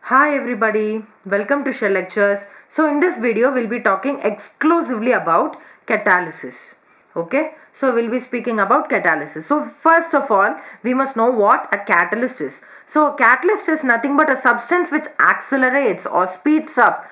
Hi everybody, welcome to Shel lectures. So in this video we'll be talking exclusively about catalysis. Okay, so we'll be speaking about catalysis. So first of all we must know what a catalyst is. So a catalyst is nothing but a substance which accelerates or speeds up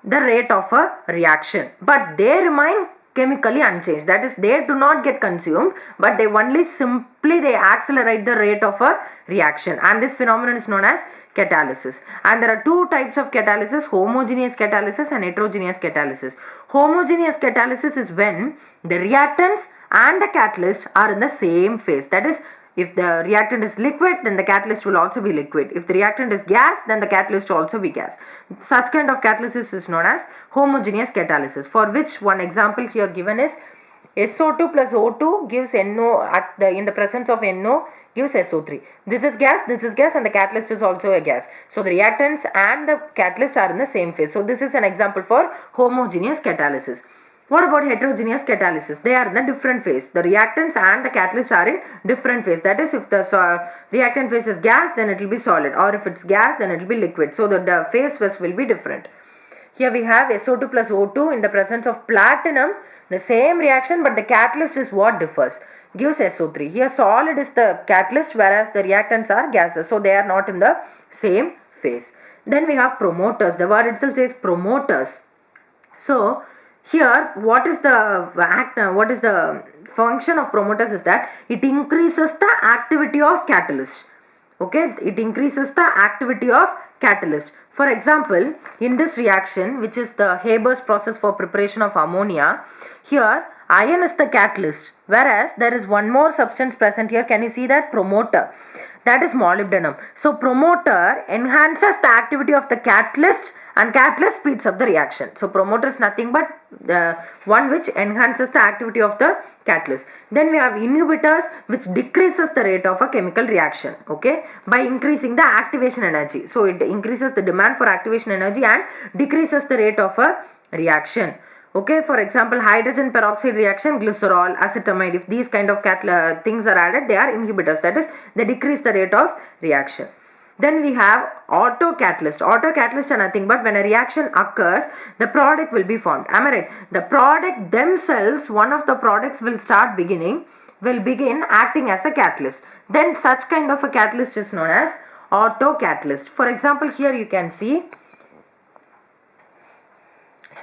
the rate of a reaction, but they remain chemically unchanged. That is, they do not get consumed, but they only simply they accelerate the rate of a reaction, and this phenomenon is known as catalysis. And there are two types of catalysis: homogeneous catalysis and heterogeneous catalysis. Homogeneous catalysis is when the reactants and the catalyst are in the same phase. That is, if the reactant is liquid, then the catalyst will also be liquid. If the reactant is gas, then the catalyst will also be gas. Such kind of catalysis is known as homogeneous catalysis, for which one example here given is SO2 plus O2 gives NO in the presence of NO gives SO3. This is gas, and the catalyst is also a gas. So the reactants and the catalyst are in the same phase. So this is an example for homogeneous catalysis. What about heterogeneous catalysis? They are in a different phase. The reactants and the catalyst are in different phase. That is, if the reactant phase is gas, then it will be solid, or if it's gas, then it will be liquid. So the phase will be different. Here we have SO2 plus O2 in the presence of platinum. The same reaction, but the catalyst is what differs. Gives SO3. Here solid is the catalyst, whereas the reactants are gases. So they are not in the same phase. Then we have promoters. The word itself says promoters. So here what is the function of promoters is that it increases the activity of catalyst. Okay, it increases the activity of catalyst. For example, in this reaction, which is the Haber's process for preparation of ammonia, here iron is the catalyst, whereas there is one more substance present here. Can you see that? Promoter. That is molybdenum. So promoter enhances the activity of the catalyst, and catalyst speeds up the reaction. So promoter is nothing but the one which enhances the activity of the catalyst. Then we have inhibitors, which decreases the rate of a chemical reaction, okay, by increasing the activation energy. So it increases the demand for activation energy and decreases the rate of a reaction. Okay, for example, hydrogen peroxide reaction, glycerol, acetamide, if these kind of things are added, they are inhibitors. That is, they decrease the rate of reaction. Then we have autocatalyst. Autocatalyst are nothing but when a reaction occurs, the product will be formed. Am I right? The product themselves, one of the products will begin acting as a catalyst. Then such kind of a catalyst is known as autocatalyst. For example, here you can see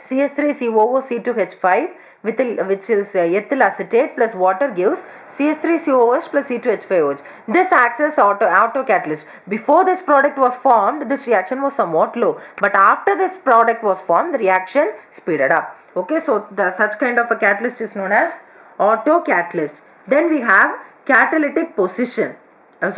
CH3COO-C2H5 which is ethyl acetate plus water gives CH3COOH plus C2H5OH. This acts as autocatalyst. Before this product was formed, this reaction was somewhat low, but after this product was formed, the reaction speeded up. Okay, so such kind of a catalyst is known as autocatalyst. Then we have catalytic poison. So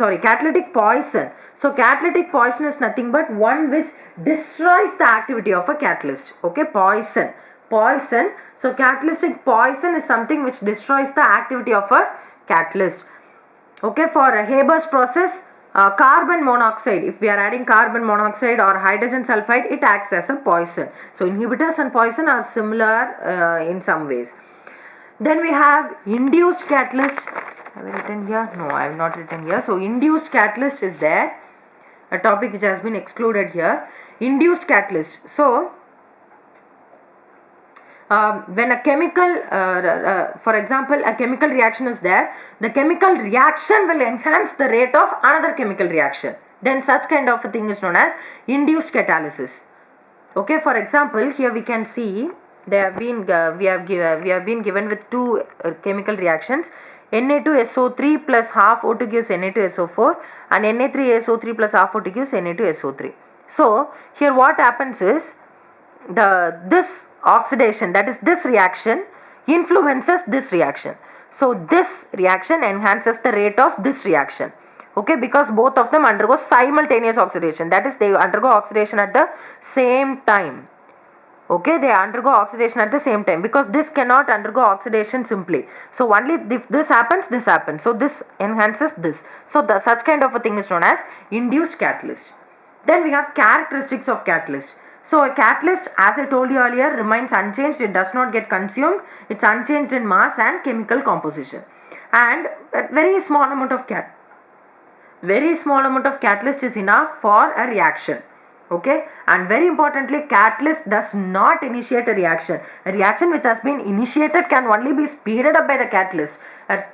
catalytic poison is nothing but one which destroys the activity of a catalyst. Okay, poison. So catalytic poison is something which destroys the activity of a catalyst. Okay, for a Haber's process, carbon monoxide, if we are adding carbon monoxide or hydrogen sulfide, it acts as a poison. So inhibitors and poison are similar in some ways. Then we have induced catalyst. Have I written here? No, I have not written here. So induced catalyst is there, a topic which has been excluded here. Induced catalyst. So when a chemical, for example, a chemical reaction is there, the chemical reaction will enhance the rate of another chemical reaction. Then such kind of a thing is known as induced catalysis. Okay, for example, here we can see we have been given with two chemical reactions. Na2SO3 plus half O2 gives Na2SO4, and Na3SO3 plus half O2 gives Na2SO3. So here what happens is this oxidation, that is this reaction, influences this reaction. So this reaction enhances the rate of this reaction. Okay, because both of them undergo simultaneous oxidation. That is, they undergo oxidation at the same time. Okay, they undergo oxidation at the same time, because this cannot undergo oxidation simply. So only if this happens, this happens. So this enhances this. So such kind of a thing is known as induced catalyst. Then we have characteristics of catalyst. So a catalyst, as I told you earlier, remains unchanged. It does not get consumed. It's unchanged in mass and chemical composition. And a very small amount of very small amount of catalyst is enough for a reaction. Okay, and very importantly, catalyst does not initiate a reaction. A reaction which has been initiated can only be speeded up by the catalyst. A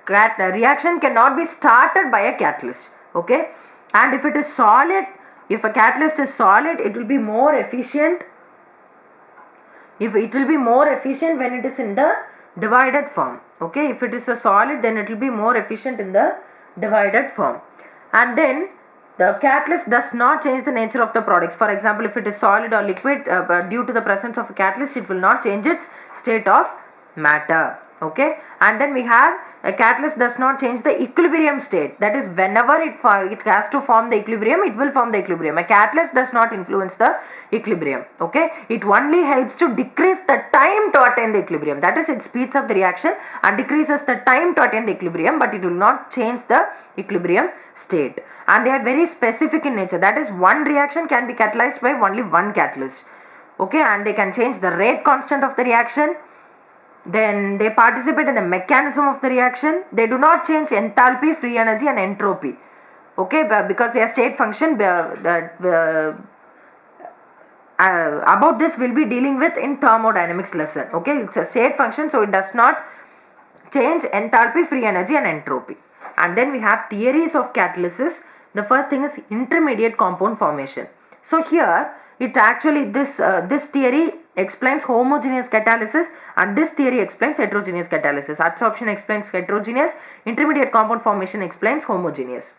reaction cannot be started by a catalyst. Okay, and if it is solid, if a catalyst is solid, it will be more efficient. If it will be more efficient when it is in the divided form. Okay, if it is a solid, then it will be more efficient in the divided form. And then the catalyst does not change the nature of the products. For example, if it is solid or liquid, due to the presence of a catalyst, it will not change its state of matter. Okay, and then we have a catalyst does not change the equilibrium state. That is, whenever it has to form the equilibrium, it will form the equilibrium. A catalyst does not influence the equilibrium. Okay, it only helps to decrease the time to attain the equilibrium. That is, it speeds up the reaction and decreases the time to attain the equilibrium, but it will not change the equilibrium state. And they are very specific in nature. That is, one reaction can be catalyzed by only one catalyst. Okay, and they can change the rate constant of the reaction. Then they participate in the mechanism of the reaction. They do not change enthalpy, free energy and entropy. Okay, because they are state function. About this we'll be dealing with in thermodynamics lesson. Okay, it's a state function, so it does not change enthalpy, free energy and entropy. And then we have theories of catalysis. The first thing is intermediate compound formation. So here it actually this theory explains homogeneous catalysis, and this theory explains heterogeneous catalysis. Adsorption explains heterogeneous, intermediate compound formation explains homogeneous.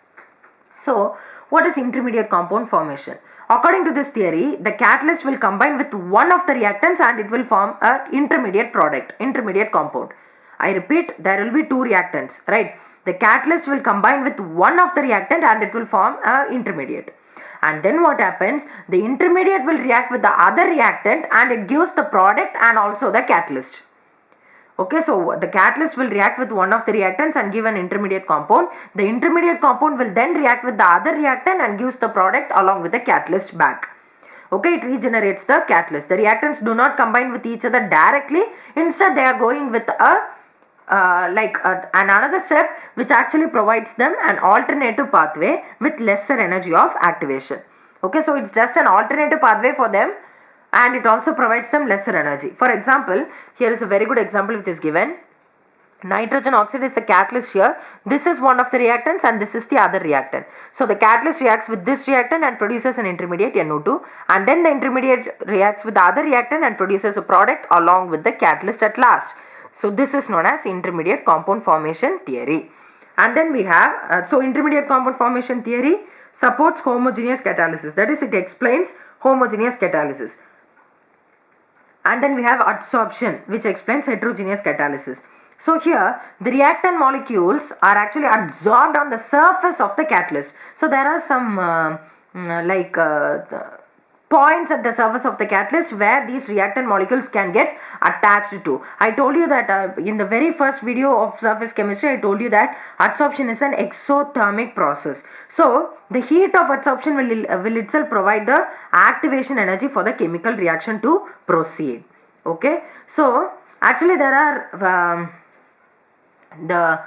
So what is intermediate compound formation? According to this theory, the catalyst will combine with one of the reactants and it will form an intermediate product, intermediate compound. I repeat, there will be two reactants, right? The catalyst will combine with one of the reactant and it will form an intermediate. And then what happens? The intermediate will react with the other reactant and it gives the product and also the catalyst. Okay, so the catalyst will react with one of the reactants and give an intermediate compound. The intermediate compound will then react with the other reactant and gives the product along with the catalyst back. Okay, it regenerates the catalyst. The reactants do not combine with each other directly. Instead, they are going with another step which actually provides them an alternative pathway with lesser energy of activation. Okay, so it's just an alternative pathway for them and it also provides some lesser energy. For example, here is a very good example which is given. Nitrogen oxide is a catalyst here. This is one of the reactants and this is the other reactant. So the catalyst reacts with this reactant and produces an intermediate NO2, and then the intermediate reacts with the other reactant and produces a product along with the catalyst at last. So this is known as intermediate compound formation theory. And then we have, intermediate compound formation theory supports homogeneous catalysis. That is, it explains homogeneous catalysis. And then we have adsorption, which explains heterogeneous catalysis. So here, the reactant molecules are actually adsorbed on the surface of the catalyst. So there are some points at the surface of the catalyst where these reactant molecules can get attached to. I told you that in the very first video of surface chemistry, I told you that adsorption is an exothermic process. So the heat of adsorption will itself provide the activation energy for the chemical reaction to proceed. Okay, so actually there are the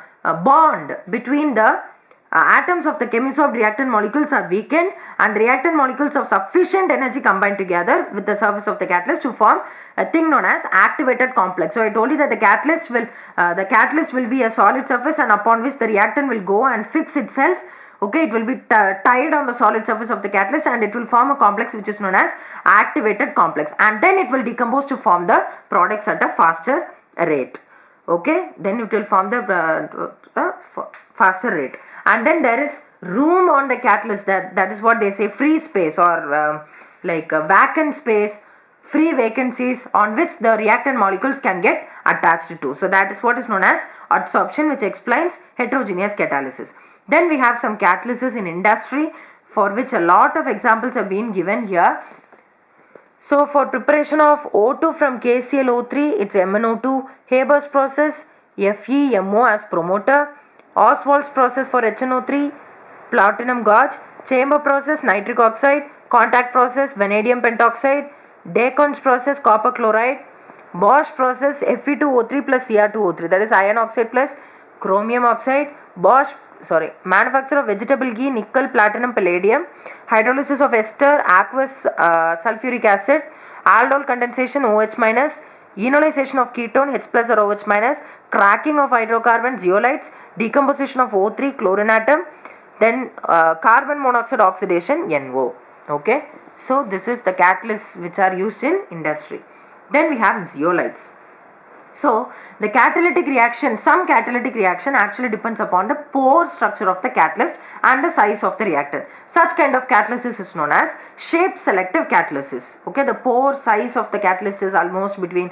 bond between the atoms of the chemisorped reactant molecules are weakened and the reactant molecules of sufficient energy combine together with the surface of the catalyst to form a thing known as activated complex. So I told you that the catalyst will be a solid surface and upon which the reactant will go and fix itself. Okay, it will be tied on the solid surface of the catalyst and it will form a complex which is known as activated complex, and then it will decompose to form the products at a faster rate. Okay, then it will form the faster rate. And then there is room on the catalyst, that is what they say, free space or vacant space, free vacancies on which the reactant molecules can get attached to. So that is what is known as adsorption, which explains heterogeneous catalysis. Then we have some catalysis in industry for which a lot of examples have been given here. So for preparation of O2 from KClO3, it's MnO2, Haber's process, FeMO as promoter, Oswald's process for HNO3, platinum gauge, chamber process, nitric oxide, contact process, vanadium pentoxide, Dacon's process, copper chloride, Bosch process, Fe2O3 plus Cr2O3, that is iron oxide plus chromium oxide, Bosch manufacture of vegetable ghee, nickel, platinum, palladium, hydrolysis of ester, aqueous sulfuric acid, aldol condensation OH minus, enolization of ketone H plus or OH minus, cracking of hydrocarbon zeolites, decomposition of O3 chlorine atom, then carbon monoxide oxidation NO. Okay, so this is the catalysts which are used in industry. Then we have zeolites. So the catalytic reaction, some catalytic reaction actually depends upon the pore structure of the catalyst and the size of the reactant. Such kind of catalysis is known as shape selective catalysis. Okay, the pore size of the catalyst is almost between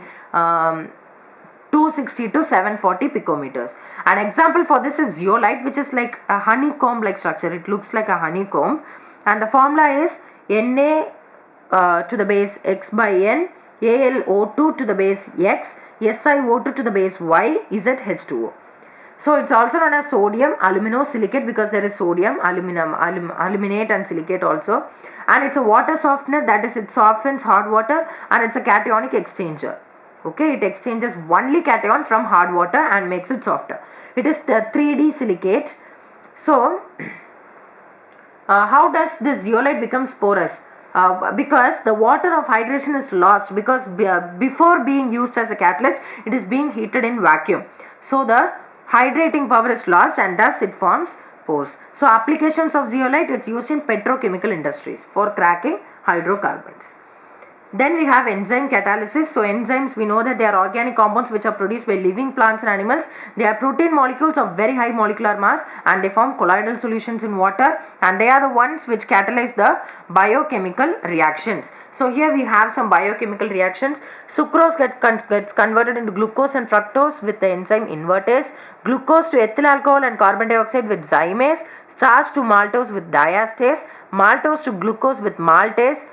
260 to 740 picometers. An example for this is zeolite, which is like a honeycomb like structure. It looks like a honeycomb, and the formula is Na to the base X by N, AlO2 to the base X, SiO2 to the base Y, ZH2O. So it's also known as sodium aluminosilicate because there is sodium, aluminate and silicate also, and it's a water softener, that is it softens hot water, and it's a cationic exchanger. Okay, it exchanges only cation from hard water and makes it softer. It is the 3D silicate. So how does this zeolite becomes porous? Because the water of hydration is lost, because before being used as a catalyst it is being heated in vacuum. So the hydrating power is lost and thus it forms pores. So applications of zeolite, it's used in petrochemical industries for cracking hydrocarbons. Then we have enzyme catalysis. So enzymes, we know that they are organic compounds which are produced by living plants and animals. They are protein molecules of very high molecular mass and they form colloidal solutions in water, and they are the ones which catalyze the biochemical reactions. So here we have some biochemical reactions. Sucrose gets converted into glucose and fructose with the enzyme invertase, glucose to ethyl alcohol and carbon dioxide with zymase, starch to maltose with diastase, maltose to glucose with maltase,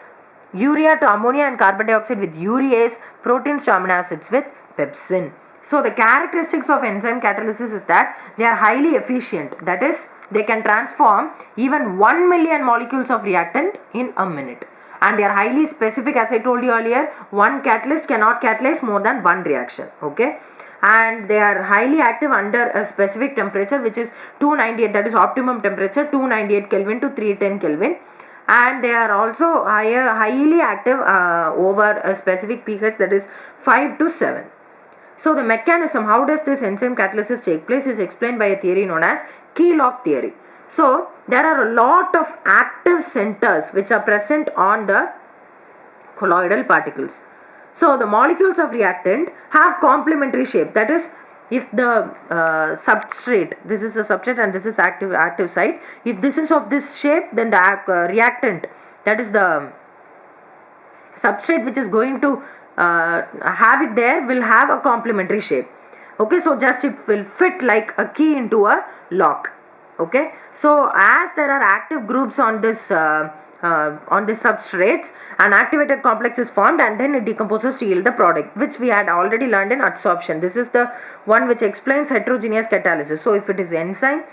urea to ammonia and carbon dioxide with urease, proteins to amino acids with pepsin. So the characteristics of enzyme catalysis is that they are highly efficient, that is they can transform even 1 million molecules of reactant in a minute, and they are highly specific. As I told you earlier, one catalyst cannot catalyze more than one reaction. Okay, and they are highly active under a specific temperature which is 298, that is optimum temperature 298 Kelvin to 310 Kelvin. And they are also highly active over a specific pH, that is 5 to 7. So the mechanism, how does this enzyme catalysis take place, is explained by a theory known as key lock theory. So there are a lot of active centers which are present on the colloidal particles. So the molecules of reactant have complementary shape, that is, if the substrate, this is the substrate and this is active site, if this is of this shape, then the reactant, that is the substrate which is going to have it there, will have a complementary shape. Okay, so just it will fit like a key into a lock. Okay, so as there are active groups on this substrates, an activated complex is formed and then it decomposes to yield the product, which we had already learned in adsorption. This is the one which explains heterogeneous catalysis. So if it is enzyme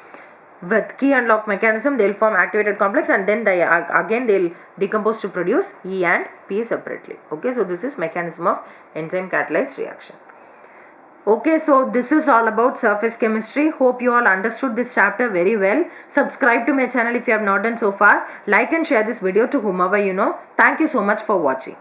with key and lock mechanism, they will form activated complex and then again they will decompose to produce E and P separately. Okay, so this is mechanism of enzyme catalyzed reaction. Okay, so this is all about surface chemistry. Hope you all understood this chapter very well. Subscribe to my channel if you have not done so far. Like and share this video to whomever you know. Thank you so much for watching.